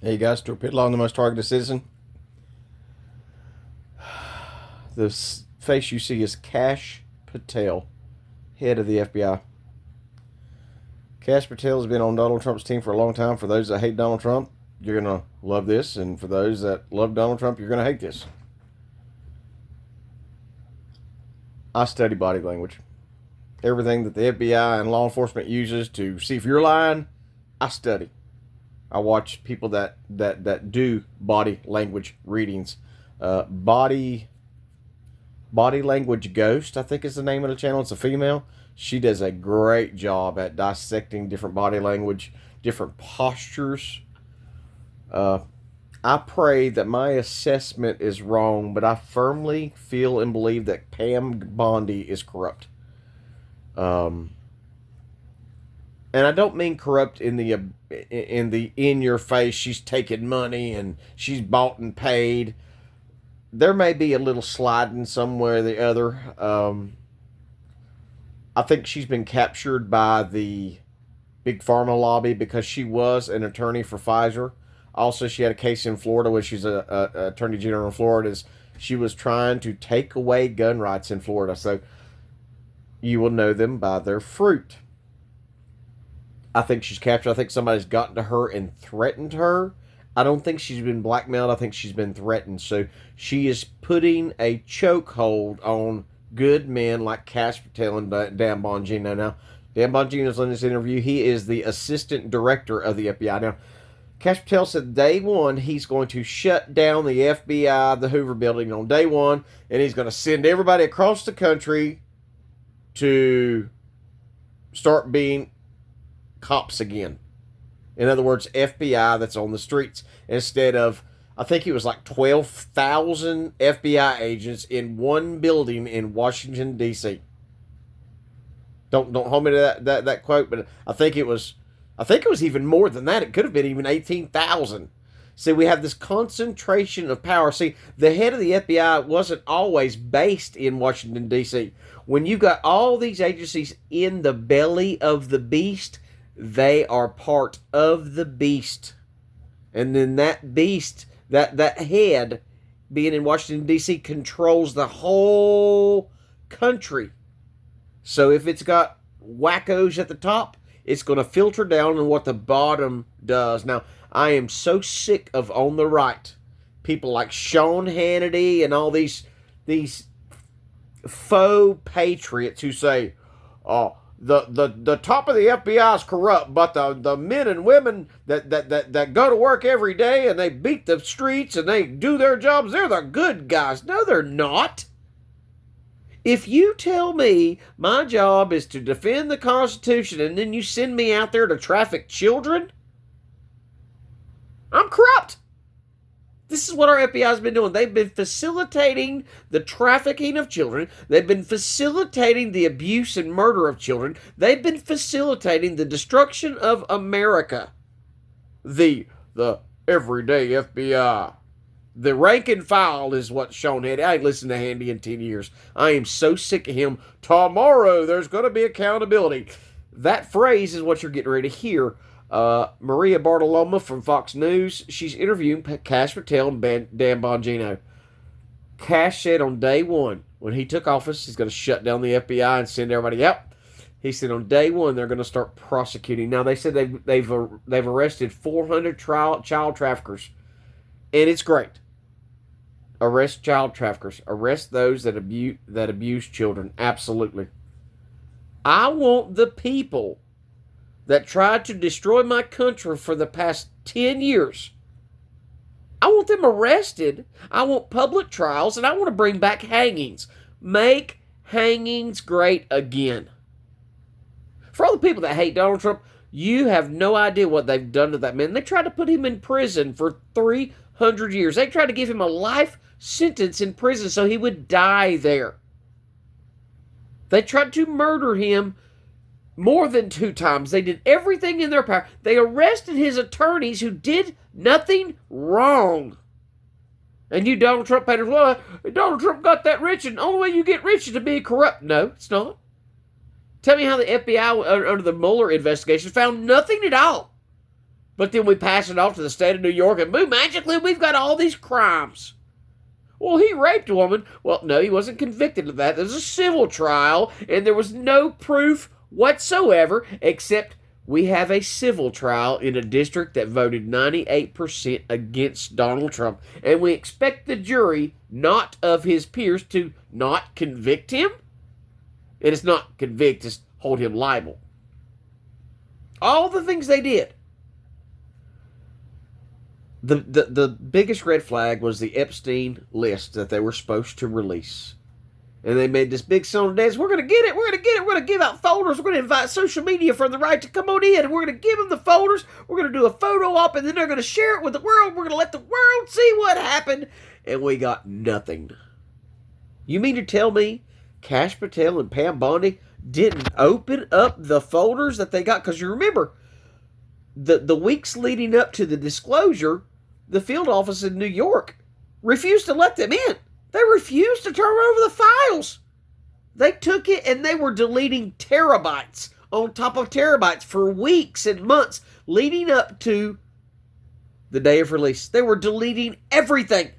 Hey guys, Torpedo on the most targeted citizen. The face you see is Cash Patel, head of the FBI. Cash Patel has been on Donald Trump's team for a long time. For those that hate Donald Trump, you're going to love this. And for those that love Donald Trump, you're going to hate this. I study body language. Everything that the FBI and law enforcement uses to see if you're lying, I study. I watch people that do body language readings. Body Language Ghost, I think is the name of the channel. It's a female. She does a great job at dissecting different body language, different postures. I pray that my assessment is wrong, but I firmly feel and believe that Pam Bondi is corrupt. And I don't mean corrupt in the in your face. She's taking money and she's bought and paid. There may be a little sliding somewhere or the other. I think she's been captured by the big pharma lobby because she was an attorney for Pfizer. Also, she had a case in Florida where she's a attorney general in Florida. She was trying to take away gun rights in Florida. So you will know them by their fruit. I think she's captured. I think somebody's gotten to her and threatened her. I don't think she's been blackmailed. I think she's been threatened. So she is putting a chokehold on good men like Cash Patel and Dan Bongino. Now, Dan Bongino's in this interview. He is the assistant director of the FBI. Now, Cash Patel said day one he's going to shut down the FBI, the Hoover Building on day one, and he's going to send everybody across the country to start being cops again. In other words, FBI that's on the streets instead of, I think it was like 12,000 FBI agents in one building in Washington, D.C. Don't hold me to that quote, but I think it was even more than that. It could have been even 18,000. See, we have this concentration of power. See, the head of the FBI wasn't always based in Washington, D.C. When you've got all these agencies in the belly of the beast, they are part of the beast. And then that beast, that head being in Washington, D.C., controls the whole country. So if it's got wackos at the top, it's going to filter down on what the bottom does. Now, I am so sick of on the right, people like Sean Hannity and all these faux patriots who say, oh, the top of the FBI is corrupt, but the men and women that go to work every day and they beat the streets and they do their jobs, they're the good guys. No, they're not. If you tell me my job is to defend the Constitution and then you send me out there to traffic children, I'm corrupt. This is what our FBI has been doing. They've been facilitating the trafficking of children. They've been facilitating the abuse and murder of children. They've been facilitating the destruction of America. The everyday FBI. The rank and file is what Sean Handy. I ain't listened to Handy in 10 years. I am so sick of him. Tomorrow there's going to be accountability. That phrase is what you're getting ready to hear. Maria Bartoloma from Fox News, she's interviewing Cash Patel and Dan Bongino. Cash said on day one, when he took office, he's going to shut down the FBI and send everybody out. He said on day one they're going to start prosecuting. Now they said they've arrested 400 child traffickers, and it's great. Arrest child traffickers. Arrest those that abuse children. Absolutely. I want the people that tried to destroy my country for the past 10 years. I want them arrested. I want public trials, and I want to bring back hangings. Make hangings great again. For all the people that hate Donald Trump, you have no idea what they've done to that man. They tried to put him in prison for 300 years. They tried to give him a life sentence in prison so he would die there. They tried to murder him more than 2 times. They did everything in their power. They arrested his attorneys who did nothing wrong. And you Donald Trump haters, well, Donald Trump got that rich, and the only way you get rich is to be corrupt. No, it's not. Tell me how the FBI, under the Mueller investigation, found nothing at all But then we pass it off to the state of New York, and boom, magically we've got all these crimes. Well, he raped a woman. Well, no, he wasn't convicted of that. There was a civil trial, and there was no proof whatsoever, except we have a civil trial in a district that voted 98% against Donald Trump, and we expect the jury, not of his peers, to not convict him? And it's not convict, it's hold him liable. All the things they did. The biggest red flag was the Epstein list that they were supposed to release. And they made this big song and dance. We're going to get it. We're going to get it. We're going to give out folders. We're going to invite social media from the right to come on in. And we're going to give them the folders. We're going to do a photo op. And then they're going to share it with the world. We're going to let the world see what happened. And we got nothing. You mean to tell me Kash Patel and Pam Bondi didn't open up the folders that they got? Because you remember, the weeks leading up to the disclosure, the field office in New York refused to let them in. They refused to turn over the files. They took it and they were deleting terabytes on top of terabytes for weeks and months leading up to the day of release. They were deleting everything.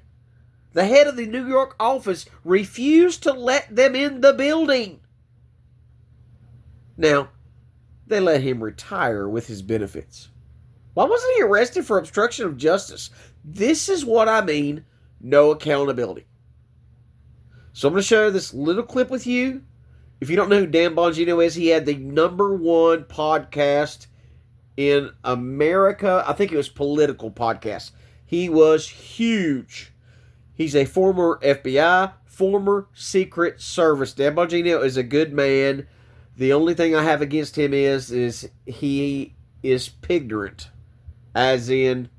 The head of the New York office refused to let them in the building. Now, they let him retire with his benefits. Why wasn't he arrested for obstruction of justice? This is what I mean, no accountability. So I'm going to share this little clip with you. If you don't know who Dan Bongino is, he had the #1 podcast in America. I think it was political podcast. He was huge. He's a former FBI, former Secret Service. Dan Bongino is a good man. The only thing I have against him is he is pignorant. As in,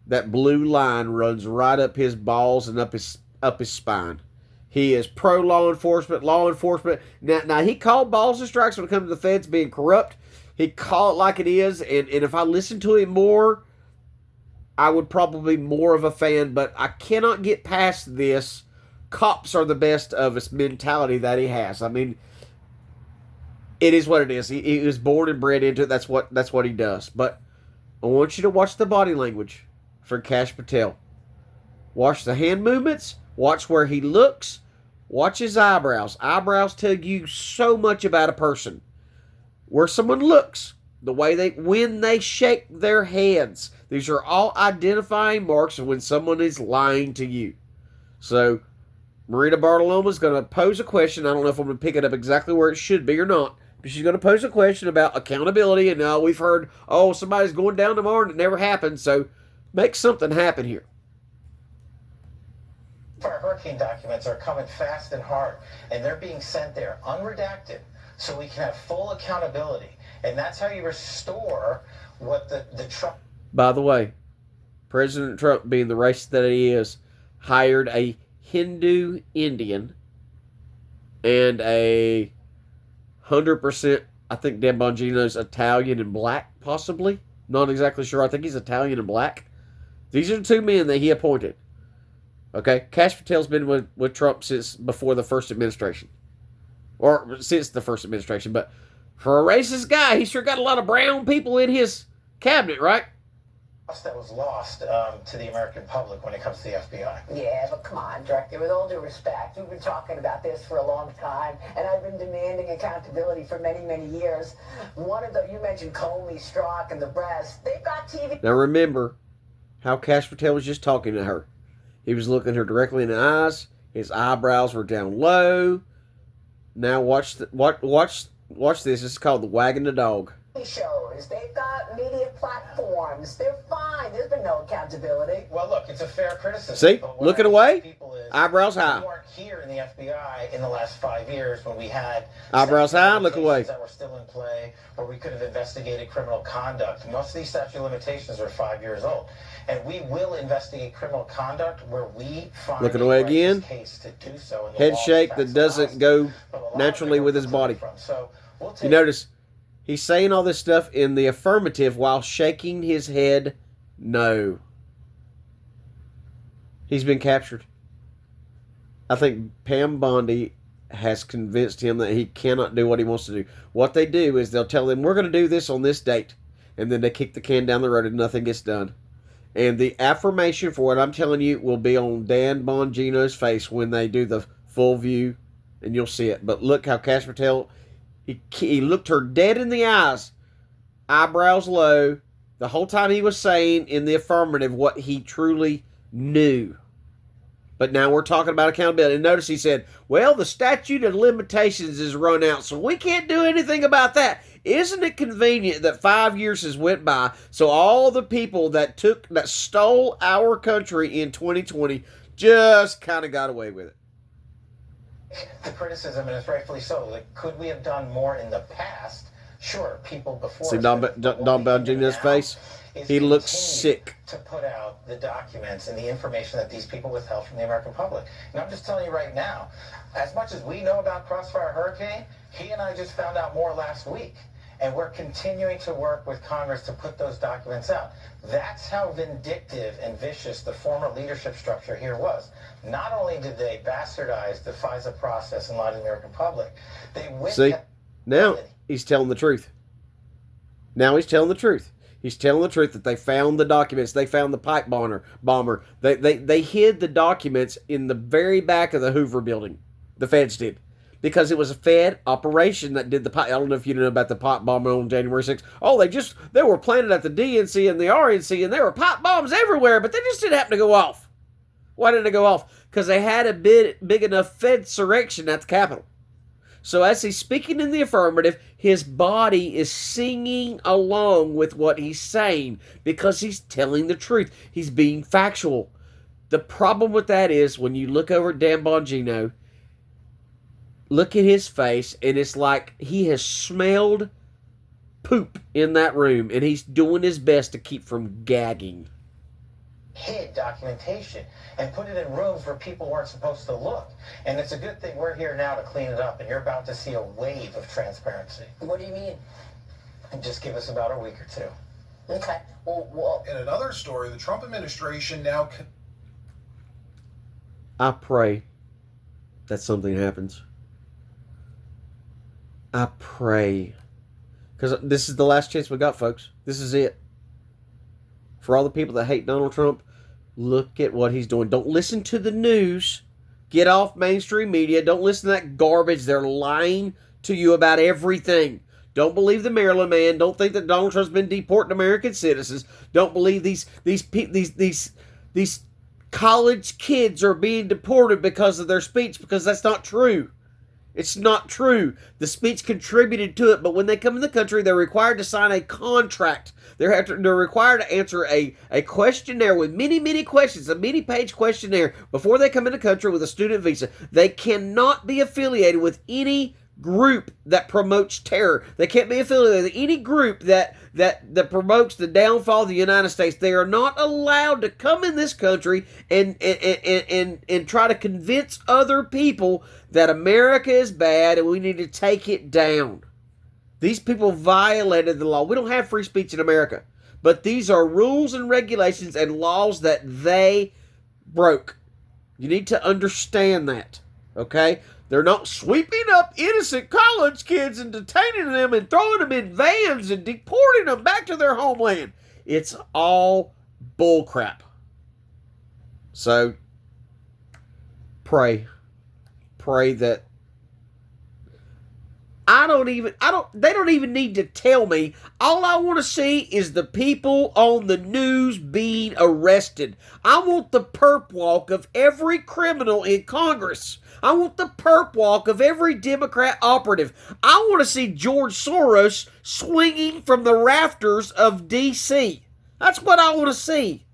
that blue line runs right up his balls and up his spine. He is pro-law enforcement, law enforcement. Now, he called balls and strikes when it comes to the feds being corrupt. He called it like it is, and if I listened to him more, I would probably be more of a fan, but I cannot get past this cops are the best of us mentality that he has. I mean, it is what it is. He was born and bred into it. That's what he does. But I want you to watch the body language for Kash Patel. Watch the hand movements. Watch where he looks. Watch his eyebrows. Eyebrows tell you so much about a person. Where someone looks, the way when they shake their heads. These are all identifying marks of when someone is lying to you. So, Marina Bartoloma is going to pose a question. I don't know if I'm going to pick it up exactly where it should be or not. But she's going to pose a question about accountability. And now we've heard, somebody's going down tomorrow and it never happened. So, make something happen here. Our hurricane documents are coming fast and hard, and they're being sent there unredacted so we can have full accountability. And that's how you restore what the Trump... By the way, President Trump, being the racist that he is, hired a Hindu Indian and a 100%, I think Dan Bongino's Italian and black, possibly. Not exactly sure. I think he's Italian and black. These are the two men that he appointed. Okay, Kash Patel's been with Trump since before the first administration. Or since the first administration. But for a racist guy, he sure got a lot of brown people in his cabinet, right? That was lost to the American public when it comes to the FBI. Yeah, but come on, Director, with all due respect, you've been talking about this for a long time, and I've been demanding accountability for many, many years. You mentioned Comey, Strzok, and the breast. They've got TV. Now remember how Kash Patel was just talking to her. He was looking her directly in the eyes. His eyebrows were down low. Now watch this. This is called the wagging the dog. Shows. They've got media platforms. They're fine. There's been no accountability. Well, look, it's a fair criticism. See? Looking away. Eyebrows high. We weren't here in the FBI in the last 5 years when we had eyebrows high, look away. That were still in play, where we could have investigated criminal conduct. Most of these statute of limitations are 5 years old. And we will investigate criminal conduct where we find looking away again. Case to do so. Head shake that doesn't go naturally with his body. So you notice he's saying all this stuff in the affirmative while shaking his head no. He's been captured. I think Pam Bondi has convinced him that he cannot do what he wants to do. What they do is they'll tell him, we're going to do this on this date. and then they kick the can down the road and nothing gets done. And the affirmation for what I'm telling you will be on Dan Bongino's face when they do the full view, and you'll see it. But look how Cash Patel, he looked her dead in the eyes, eyebrows low, the whole time he was saying in the affirmative what he truly knew. But now we're talking about accountability. And notice he said, well, the statute of limitations is run out, so we can't do anything about that. Isn't it convenient that 5 years has went by, so all the people that stole our country in 2020 just kind of got away with it? The criticism, and it's rightfully so, like, could we have done more in the past? Sure, people before. See Don Bongino's face? He looks sick. To put out the documents and the information that these people withheld from the American public. And I'm just telling you right now, as much as we know about Crossfire Hurricane, he and I just found out more last week. And we're continuing to work with Congress to put those documents out. That's how vindictive and vicious the former leadership structure here was. Not only did they bastardize the FISA process and lie to the American public, they See, now he's telling the truth. Now he's telling the truth. He's telling the truth that they found the documents. They found the pipe bomber. They hid the documents in the very back of the Hoover building. The feds did. Because it was a Fed operation that did the pipe. I don't know if you know about the pipe bomb on January 6th. Oh, they were planted at the DNC and the RNC, and there were pipe bombs everywhere, but they just didn't happen to go off. Why didn't it go off? Because they had a big enough Fed surrection at the Capitol. So as he's speaking in the affirmative, his body is singing along with what he's saying because he's telling the truth. He's being factual. The problem with that is when you look over at Dan Bongino, look at his face, and it's like he has smelled poop in that room, and he's doing his best to keep from gagging. Hid documentation and put it in rooms where people weren't supposed to look. And it's a good thing we're here now to clean it up, and you're about to see a wave of transparency. What do you mean? And just give us about a week or two. Okay. Well. In another story, the Trump administration now... I pray that something happens. I pray. Because this is the last chance we got, folks. This is it. For all the people that hate Donald Trump, look at what he's doing. Don't listen to the news. Get off mainstream media. Don't listen to that garbage. They're lying to you about everything. Don't believe the Maryland man. Don't think that Donald Trump's been deporting American citizens. Don't believe these college kids are being deported because of their speech, because that's not true. It's not true. The speech contributed to it, but when they come in the country, they're required to sign a contract. They're required to answer a questionnaire with many, many questions, a many-page questionnaire before they come in the country with a student visa. They cannot be affiliated with any group that promotes terror. They can't be affiliated with any group that promotes the downfall of the United States. They are not allowed to come in this country and try to convince other people that America is bad and we need to take it down. These people violated the law. We don't have free speech in America, but these are rules and regulations and laws that they broke. You need to understand that, okay? They're not sweeping up innocent college kids and detaining them and throwing them in vans and deporting them back to their homeland. It's all bullcrap. So, pray that they don't even need to tell me. All I want to see is the people on the news being arrested. I want the perp walk of every criminal in Congress. I want the perp walk of every Democrat operative. I want to see George Soros swinging from the rafters of D.C. That's what I want to see.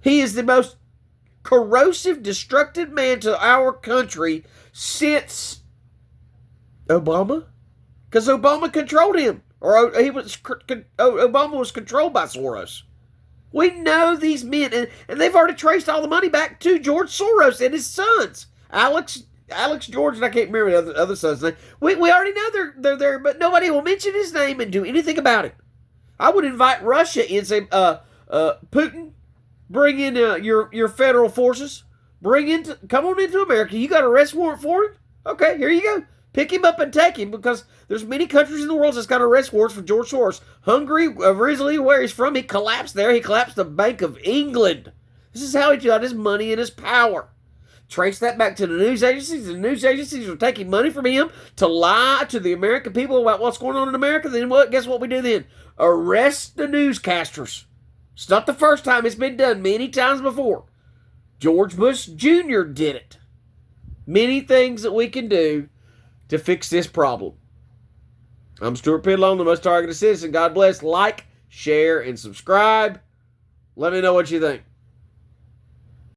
He is the most corrosive, destructive man to our country since Obama, because Obama controlled him, or Obama was controlled by Soros. We know these men, and they've already traced all the money back to George Soros and his sons, Alex George, and I can't remember the other son's name. We already know they're there, but nobody will mention his name and do anything about it. I would invite Russia in and say, Putin, bring in your federal forces, come on into America. You got an arrest warrant for him? Okay, here you go. Pick him up and take him, because there's many countries in the world that's got arrest warrants for George Soros. Hungary, originally where he's from, he collapsed there. He collapsed the Bank of England. This is how he got his money and his power. Trace that back to the news agencies. The news agencies are taking money from him to lie to the American people about what's going on in America. Then what? Guess what we do then? Arrest the newscasters. It's not the first time. It's been done many times before. George Bush Jr. did it. Many things that we can do to fix this problem. I'm Stuart Pidlone, the most targeted citizen. God bless. Like, share, and subscribe. Let me know what you think.